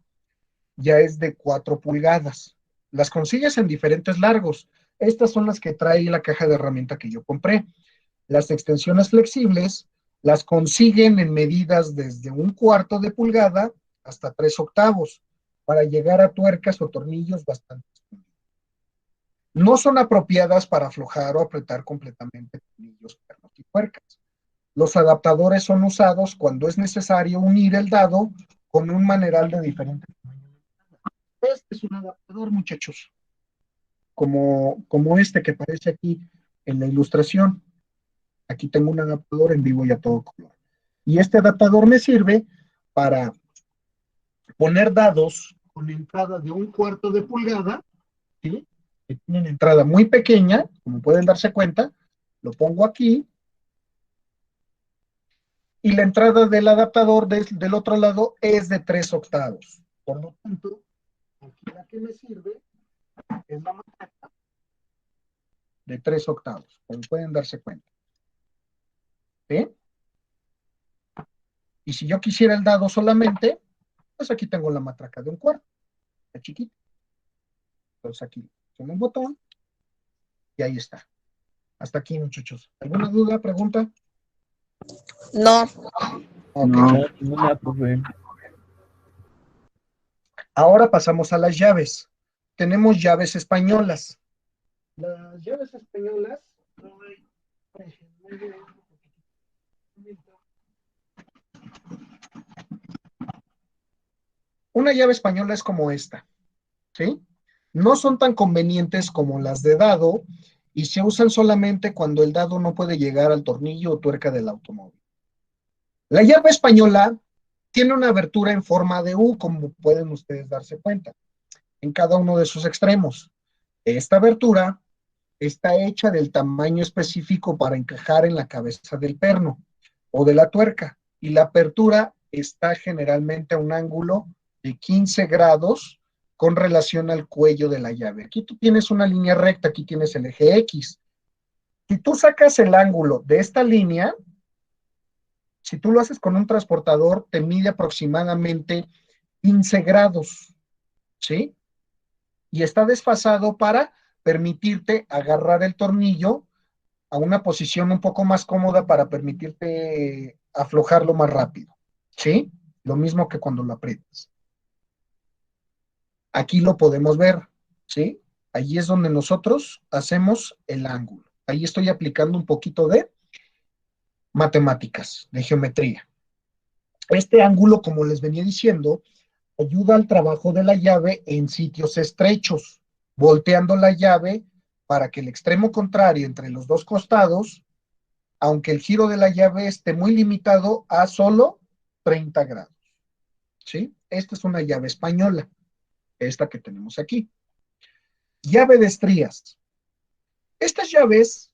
ya es de 4 pulgadas. Las consigues en diferentes largos. Estas son las que trae la caja de herramienta que yo compré. Las extensiones flexibles las consiguen en medidas desde 1/4 de pulgada hasta 3 octavos para llegar a tuercas o tornillos bastante. No son apropiadas para aflojar o apretar completamente tornillos, pernos y tuercas. Los adaptadores son usados cuando es necesario unir el dado con un maneral de diferente tamaño. Este es un adaptador, muchachos, como este que aparece aquí en la ilustración. Aquí tengo un adaptador en vivo y a todo color. Y este adaptador me sirve para poner dados con entrada de 1/4 de pulgada, ¿sí? Que tienen entrada muy pequeña, como pueden darse cuenta. Lo pongo aquí. Y la entrada del adaptador del otro lado es de 3 octavos. Por lo tanto, aquí la que me sirve es la matraca de 3 octavos, como pueden darse cuenta. ¿Sí? Y si yo quisiera el dado solamente, pues aquí tengo la matraca de 1/4, la chiquita. Entonces aquí tengo un botón y ahí está. Hasta aquí, muchachos. ¿Alguna duda, pregunta? No. Ok. No, ninguna, profe. Ahora pasamos a las llaves. Tenemos llaves españolas. Las llaves españolas. Una llave española es como esta, ¿sí? No son tan convenientes como las de dado y se usan solamente cuando el dado no puede llegar al tornillo o tuerca del automóvil. La llave española tiene una abertura en forma de U, como pueden ustedes darse cuenta, en cada uno de sus extremos. Esta abertura está hecha del tamaño específico para encajar en la cabeza del perno o de la tuerca, y la apertura está generalmente a un ángulo de 15 grados con relación al cuello de la llave. Aquí tú tienes una línea recta, aquí tienes el eje X. Si tú sacas el ángulo de esta línea, si tú lo haces con un transportador, te mide aproximadamente 15 grados, ¿sí? Y está desfasado para permitirte agarrar el tornillo a una posición un poco más cómoda para permitirte aflojarlo más rápido, ¿sí? Lo mismo que cuando lo aprietas. Aquí lo podemos ver, ¿sí? Allí es donde nosotros hacemos el ángulo. Ahí estoy aplicando un poquito de matemáticas, de geometría. Este ángulo, como les venía diciendo, ayuda al trabajo de la llave en sitios estrechos, volteando la llave para que el extremo contrario entre los dos costados, aunque el giro de la llave esté muy limitado a solo 30 grados. ¿Sí? Esta es una llave española, esta que tenemos aquí. Llave de estrías. Estas llaves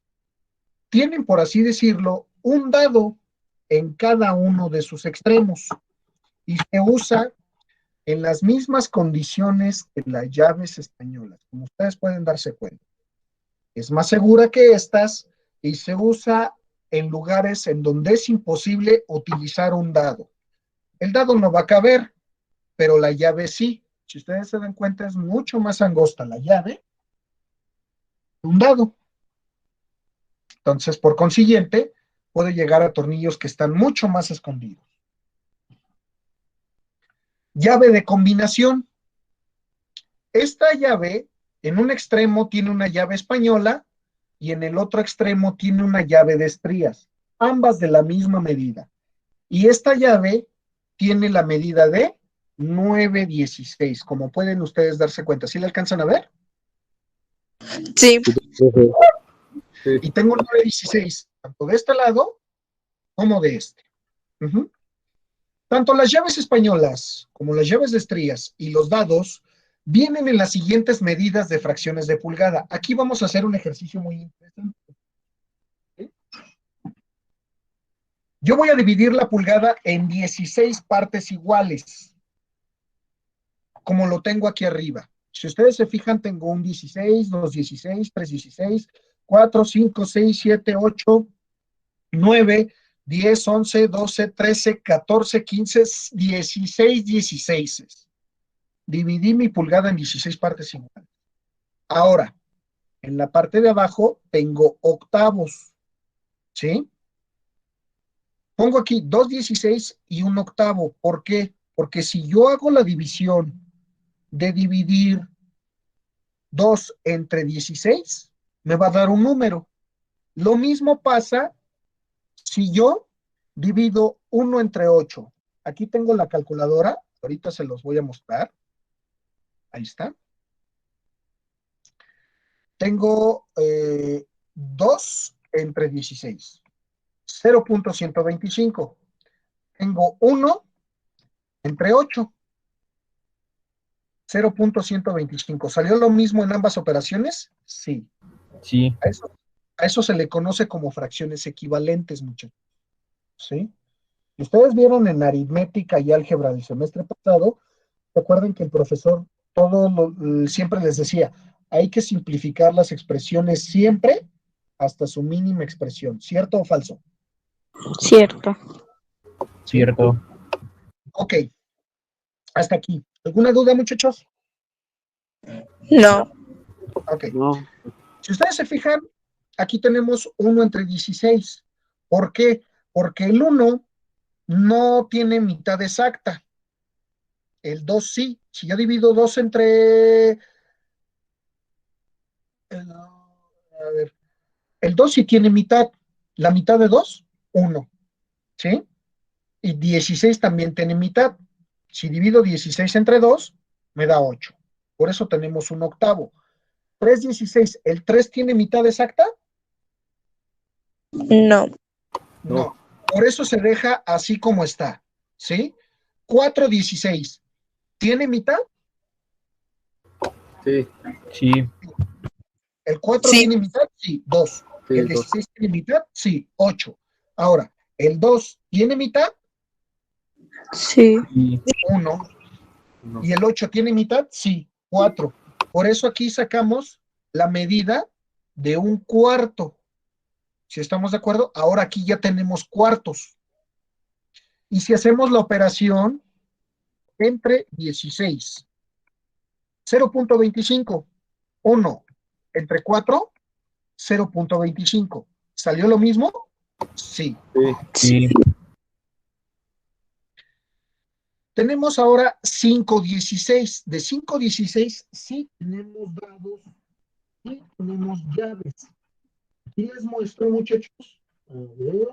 tienen, por así decirlo, un dado en cada uno de sus extremos y se usa en las mismas condiciones que las llaves españolas, como ustedes pueden darse cuenta. Es más segura que estas y se usa en lugares en donde es imposible utilizar un dado. El dado no va a caber, pero la llave sí. Si ustedes se dan cuenta, es mucho más angosta la llave que un dado. Entonces, por consiguiente, puede llegar a tornillos que están mucho más escondidos. Llave de combinación. Esta llave, en un extremo tiene una llave española y en el otro extremo tiene una llave de estrías, ambas de la misma medida. Y esta llave tiene la medida de 9/16, como pueden ustedes darse cuenta. ¿Sí le alcanzan a ver? Sí. Y tengo 9/16, tanto de este lado como de este. Tanto las llaves españolas como las llaves de estrías y los dados vienen en las siguientes medidas de fracciones de pulgada. Aquí vamos a hacer un ejercicio muy interesante. ¿Sí? Yo voy a dividir la pulgada en 16 partes iguales, como lo tengo aquí arriba. Si ustedes se fijan, tengo un 16, 2 16, 3 16, 4, 5, 6, 7, 8, 9, 10, 11, 12, 13, 14, 15, 16, 16. Dividí mi pulgada en 16 partes iguales. Ahora, en la parte de abajo tengo octavos, ¿sí? Pongo aquí 2/16 y un octavo. ¿Por qué? Porque si yo hago la división de dividir 2 entre 16, me va a dar un número. Lo mismo pasa si yo divido 1 entre 8. Aquí tengo la calculadora, ahorita se los voy a mostrar. Ahí está. Tengo 2 entre 16. 0.125. Tengo 1 entre 8. 0.125. ¿Salió lo mismo en ambas operaciones? Sí. Sí. A eso se le conoce como fracciones equivalentes, muchachos. ¿Sí? Ustedes vieron en aritmética y álgebra del semestre pasado, recuerden que el profesor siempre les decía, hay que simplificar las expresiones siempre hasta su mínima expresión, ¿cierto o falso? Cierto. Cierto. Ok, hasta aquí. ¿Alguna duda, muchachos? No. Ok. No. Si ustedes se fijan, aquí tenemos 1 entre 16. ¿Por qué? Porque el 1 no tiene mitad exacta. El 2 sí. Si yo divido 2 entre... A ver. El 2 sí tiene mitad. La mitad de 2, 1. ¿Sí? Y 16 también tiene mitad. Si divido 16 entre 2, me da 8. Por eso tenemos un octavo. 3/16. ¿El 3 tiene mitad exacta? No. No. Por eso se deja así como está. ¿Sí? 4/16. ¿Tiene mitad? Sí. Sí. ¿El 4 Sí. tiene mitad? Sí, 2. Sí, ¿El 16 tiene mitad? Sí, 8. Ahora, ¿el 2 tiene mitad? Sí. Sí. 1. ¿Y el 8 tiene mitad? Sí, 4. Por eso aquí sacamos la medida de 1/4. Si estamos de acuerdo, ahora aquí ya tenemos cuartos. Y si hacemos la operación entre 16, 0.25, 1 entre 4, 0.25. ¿Salió lo mismo? Sí. Sí. Tenemos ahora 5/16. De 5/16 sí tenemos dados, sí tenemos llaves. Aquí les muestro, muchachos. A ver,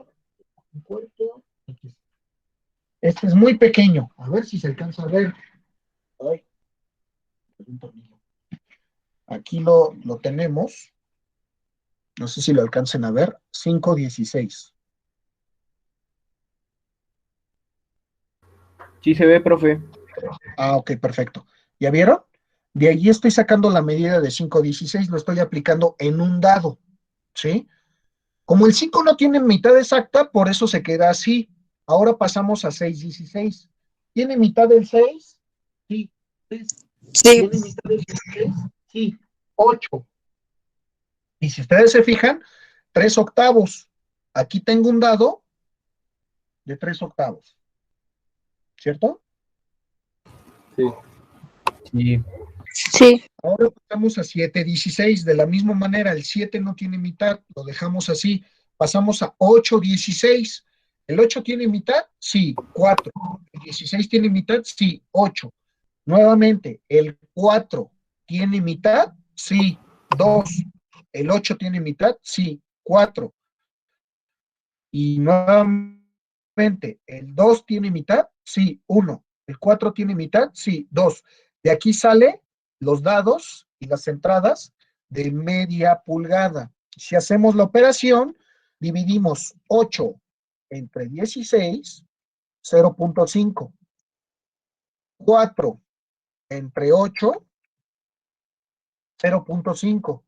un cuarto. Aquí. Este es muy pequeño. A ver si se alcanza a ver. Ay, un tornillo. Aquí lo tenemos. No sé si lo alcancen a ver. 5/16. Sí se ve, profe. Ah, ok, perfecto. ¿Ya vieron? De ahí estoy sacando la medida de 5/16, lo estoy aplicando en un dado, ¿sí? Como el 5 no tiene mitad exacta, por eso se queda así. Ahora pasamos a 6/16. ¿Tiene mitad del 6? Sí. Sí. ¿Tiene mitad del 16? Sí. 8. Y si ustedes se fijan, 3/8. Aquí tengo un dado de 3/8. ¿Cierto? Sí. Sí. Ahora pasamos a 7/16. De la misma manera, el 7 no tiene mitad, lo dejamos así. Pasamos a 8/16. ¿El 8 tiene mitad? Sí, 4. ¿El 16 tiene mitad? Sí, 8. Nuevamente, ¿el 4 tiene mitad? Sí, 2. ¿El 8 tiene mitad? Sí, 4. Y nuevamente, ¿el 2 tiene mitad? Sí, 1. ¿El 4 tiene mitad? Sí, 2. De aquí sale los dados y las entradas de media pulgada. Si hacemos la operación, dividimos 8 entre 16, 0.5. 4 entre 8, 0.5.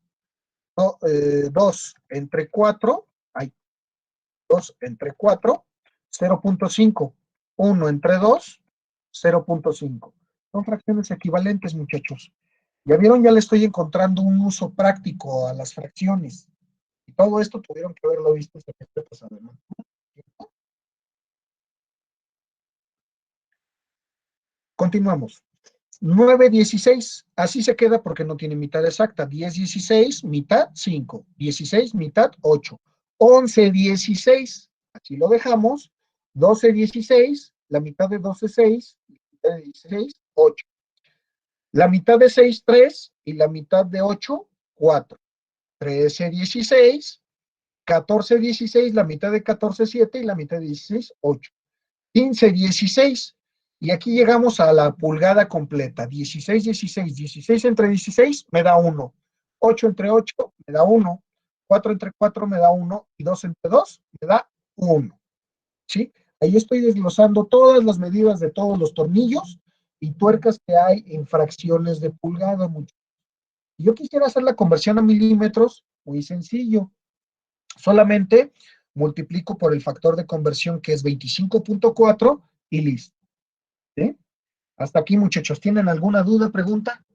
2 entre 4, hay 2 entre 4, 0.5. 1 entre 2, 0.5. Son fracciones equivalentes, muchachos. Ya vieron, ya le estoy encontrando un uso práctico a las fracciones. Y todo esto tuvieron que haberlo visto este pasado, ¿no? Continuamos. 9/16, así se queda porque no tiene mitad exacta. 10/16, mitad 5. 16, mitad 8. 11/16, así lo dejamos. 12/16, la mitad de 12, 6. La mitad de 16, 8. La mitad de 6, 3. Y la mitad de 8, 4. 13/16, 14/16, la mitad de 14, 7. Y la mitad de 16, 8. 15/16. Y aquí llegamos a la pulgada completa. 16/16. 16 entre 16 me da 1. 8 entre 8 me da 1. 4 entre 4 me da 1. Y 2 entre 2 me da 1. ¿Sí? Ahí estoy desglosando todas las medidas de todos los tornillos y tuercas que hay en fracciones de pulgada. Si yo quisiera hacer la conversión a milímetros, muy sencillo. Solamente multiplico por el factor de conversión que es 25.4 y listo. ¿Sí? Hasta aquí, muchachos. ¿Tienen alguna duda, pregunta?